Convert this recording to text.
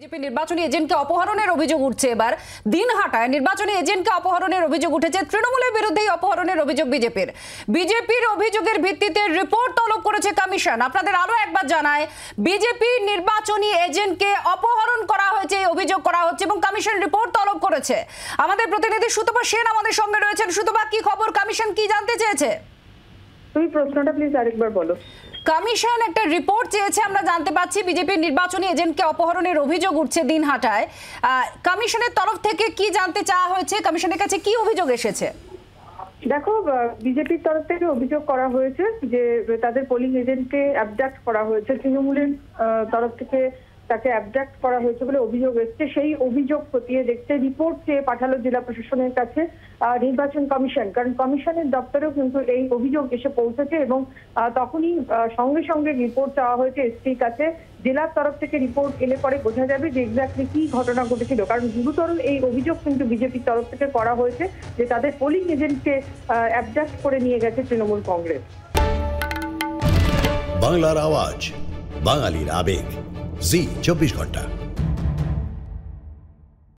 BJP নির্বাচনী এজেন্টকে অপহরণের অভিযোগ উঠছে। এবার দিনহাটায় নির্বাচনী এজেন্টকে অপহরণের অভিযোগ উঠেছে। তৃণমূলের বিরুদ্ধেই অপহরণের অভিযোগ বিজেপির অভিযোগের ভিত্তিতে রিপোর্ট তলব করেছে কমিশন। আপনাদের আরো একবার জানায়, বিজেপির নির্বাচনী এজেন্টকে অপহরণ করা হয়েছে অভিযোগ করা হচ্ছে এবং কমিশন রিপোর্ট তলব করেছে। আমাদের প্রতিনিধি সুতপা সেন আমাদের সঙ্গে রয়েছেন। সুতপা, কি খবর? কমিশন কি জানতে চেয়েছে? তুমি প্রশ্নটা প্লিজ আরেকবার বলো। কমিশন একটা রিপোর্ট চেয়েছে, আমরা জানতে পাচ্ছি বিজেপির নির্বাচনী এজেন্টকে অপহরণের অভিযোগ উঠছে দিনহাটায়। কমিশনের তরফ থেকে কি জানতে চাওয়া হয়েছে? কমিশনের কাছে কি অভিযোগ এসেছে? দেখো, বিজেপির তরফ থেকে অভিযোগ করা হয়েছে যে তাদের পোলিং এজেন্টকে অ্যাবডাক্ট করা হয়েছে। তৃণমূলের তরফ থেকে তাকে অ্যাবডাক্ট করা হয়েছে বলে অভিযোগ এসছে। সেই অভিযোগ খতিয়ে দেখতে রিপোর্ট চেয়ে পাঠালো জেলা প্রশাসনের কাছে নির্বাচন কমিশন। কারণ কমিশনের দপ্তরেও কিন্তু এই অভিযোগ এসে পৌঁছেছে এবং তখনই সঙ্গে সঙ্গে রিপোর্ট চাওয়া হয়েছে এসপির কাছে। জেলার তরফ থেকে রিপোর্ট এলে পরে বোঝা যাবে যে এক্স্যাক্টলি কি ঘটনা ঘটেছিল। কারণ গুরুতর এই অভিযোগ কিন্তু বিজেপির তরফ থেকে করা হয়েছে যে তাদের পোলিং এজেন্টকে অ্যাবডাক্ট করে নিয়ে গেছে তৃণমূল কংগ্রেস। বাংলার আওয়াজ, বাঙালির আবেগ, জি 24 ঘন্টা।